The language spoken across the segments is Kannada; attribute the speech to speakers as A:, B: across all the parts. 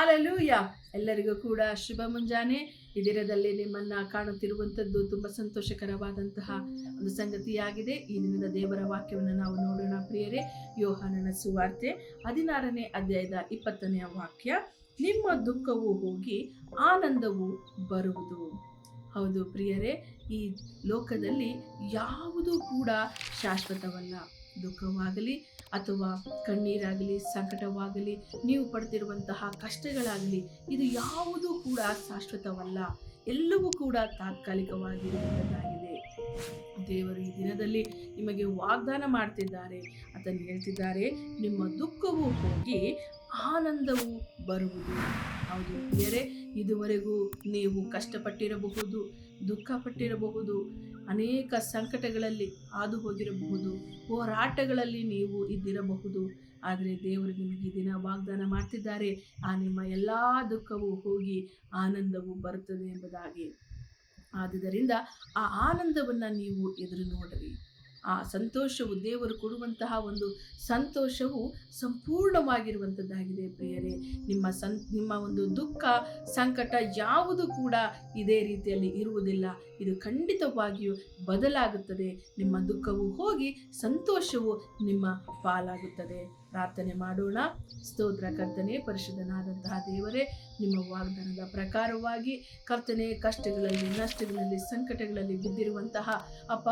A: ಹಾಲೆಲೂಯ. ಎಲ್ಲರಿಗೂ ಕೂಡ ಶುಭ ಮುಂಜಾನೆ. ಈ ದಿನದಲ್ಲಿ ನಿಮ್ಮನ್ನ ಕಾಣುತ್ತಿರುವಂಥದ್ದು ತುಂಬಾ ಸಂತೋಷಕರವಾದಂತಹ ಒಂದು ಸಂಗತಿಯಾಗಿದೆ. ಈ ದಿನದ ದೇವರ ವಾಕ್ಯವನ್ನು ನಾವು ನೋಡೋಣ ಪ್ರಿಯರೇ. ಯೋಹಾನನ ಸುವಾರ್ತೆ 16ನೇ ಅಧ್ಯಾಯದ 20ನೇ ವಾಕ್ಯ. ನಿಮ್ಮ ದುಃಖವು ಹೋಗಿ ಆನಂದವು ಬರುವುದು. ಹೌದು ಪ್ರಿಯರೇ, ಈ ಲೋಕದಲ್ಲಿ ಯಾವುದೂ ಕೂಡ ಶಾಶ್ವತವಲ್ಲ. ದುಃಖವಾಗಲಿ ಅಥವಾ ಕಣ್ಣೀರಾಗಲಿ, ಸಂಕಟವಾಗಲಿ, ನೀವು ಪಡ್ತಿರುವಂತಹ ಕಷ್ಟಗಳಾಗಲಿ, ಇದು ಯಾವುದೂ ಕೂಡ ಶಾಶ್ವತವಲ್ಲ. ಎಲ್ಲವೂ ಕೂಡ ತಾತ್ಕಾಲಿಕವಾಗಿರುವಂಥದ್ದಾಗಿದೆ. ದೇವರು ಈ ದಿನದಲ್ಲಿ ನಿಮಗೆ ವಾಗ್ದಾನ ಮಾಡ್ತಿದ್ದಾರೆ. ಅದನ್ನು ಹೇಳ್ತಿದ್ದಾರೆ, ನಿಮ್ಮ ದುಃಖವು ಹೋಗಿ ಆನಂದವು ಬರುವುದು. ಹೌದು ಪ್ರಿಯರೇ, ಇದುವರೆಗೂ ನೀವು ಕಷ್ಟಪಟ್ಟಿರಬಹುದು, ದುಃಖ ಪಟ್ಟಿರಬಹುದು, ಅನೇಕ ಸಂಕಟಗಳಲ್ಲಿ ಹಾದು ಹೋಗಿರಬಹುದು, ಹೋರಾಟಗಳಲ್ಲಿ ನೀವು ಇದ್ದಿರಬಹುದು. ಆದರೆ ದೇವರು ನಿಮಗೆ ದಿನ ವಾಗ್ದಾನ ಮಾಡ್ತಿದ್ದಾರೆ, ನಿಮ್ಮ ಎಲ್ಲ ದುಃಖವು ಹೋಗಿ ಆನಂದವು ಬರುತ್ತದೆ ಎಂಬುದಾಗಿ. ಆದುದರಿಂದ ಆ ಆನಂದವನ್ನು ನೀವು ಎದುರು ನೋಡಿರಿ. ಆ ಸಂತೋಷವು, ದೇವರು ಕೊಡುವಂತಹ ಒಂದು ಸಂತೋಷವು ಸಂಪೂರ್ಣವಾಗಿರುವಂಥದ್ದಾಗಿದೆ ಪ್ರಿಯರೇ. ನಿಮ್ಮ ಒಂದು ದುಃಖ, ಸಂಕಟ ಯಾವುದು ಕೂಡ ಇದೇ ರೀತಿಯಲ್ಲಿ ಇರುವುದಿಲ್ಲ. ಇದು ಖಂಡಿತವಾಗಿಯೂ ಬದಲಾಗುತ್ತದೆ. ನಿಮ್ಮ ದುಃಖವು ಹೋಗಿ ಸಂತೋಷವು ನಿಮ್ಮ ಪಾಲಾಗುತ್ತದೆ. ಪ್ರಾರ್ಥನೆ ಮಾಡೋಣ. ಸ್ತೋತ್ರ ಕರ್ತನೆ, ಪರಿಶುದ್ಧನಾದಂತಹ ದೇವರೇ, ನಿಮ್ಮ ವಾಗ್ದಾನದ ಪ್ರಕಾರವಾಗಿ ಕರ್ತನೆ, ಕಷ್ಟಗಳಲ್ಲಿ, ನಷ್ಟಗಳಲ್ಲಿ, ಸಂಕಟಗಳಲ್ಲಿ ಬಿದ್ದಿರುವಂತಹ ಅಪ್ಪ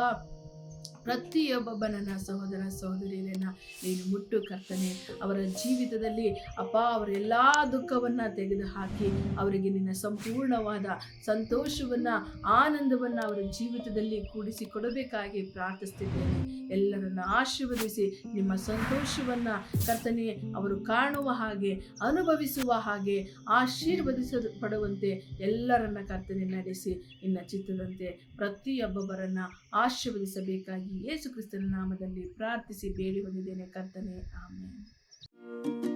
A: ಪ್ರತಿಯೊಬ್ಬ ನನ್ನ ಸಹೋದರ ಸಹೋದರಿಯರನ್ನು ನೀನು ಮುಟ್ಟು ಕರ್ತನೆ. ಅವರ ಜೀವಿತದಲ್ಲಿ ಅಪ್ಪ, ಅವರೆಲ್ಲ ದುಃಖವನ್ನು ತೆಗೆದುಹಾಕಿ ಅವರಿಗೆ ನಿನ್ನ ಸಂಪೂರ್ಣವಾದ ಸಂತೋಷವನ್ನು, ಆನಂದವನ್ನು ಅವರ ಜೀವಿತದಲ್ಲಿ ಕೂಡಿಸಿ ಕೊಡಬೇಕಾಗಿ ಪ್ರಾರ್ಥಿಸ್ತಿದ್ದೇನೆ. ಎಲ್ಲರನ್ನು ಆಶೀರ್ವದಿಸಿ ನಿಮ್ಮ ಸಂತೋಷವನ್ನು ಕರ್ತನೆ ಅವರು ಕಾಣುವ ಹಾಗೆ, ಅನುಭವಿಸುವ ಹಾಗೆ, ಆಶೀರ್ವದಿಸಲ್ಪಡುವಂತೆ ಎಲ್ಲರನ್ನ ಕರ್ತನೆ ನಡೆಸಿ ನಿನ್ನ ಚಿತ್ತದಂತೆ ಪ್ರತಿಯೊಬ್ಬೊಬ್ಬರನ್ನು ಆಶೀರ್ವದಿಸಬೇಕಾಗಿ ಯೇಸು ಕ್ರಿಸ್ತನ ನಾಮದಲ್ಲಿ ಪ್ರಾರ್ಥಿಸಿ ಬೇಡಿ ಹೊಂದಿದ್ದೇನೆ ಕರ್ತನೆ. ಆಮೆನ್.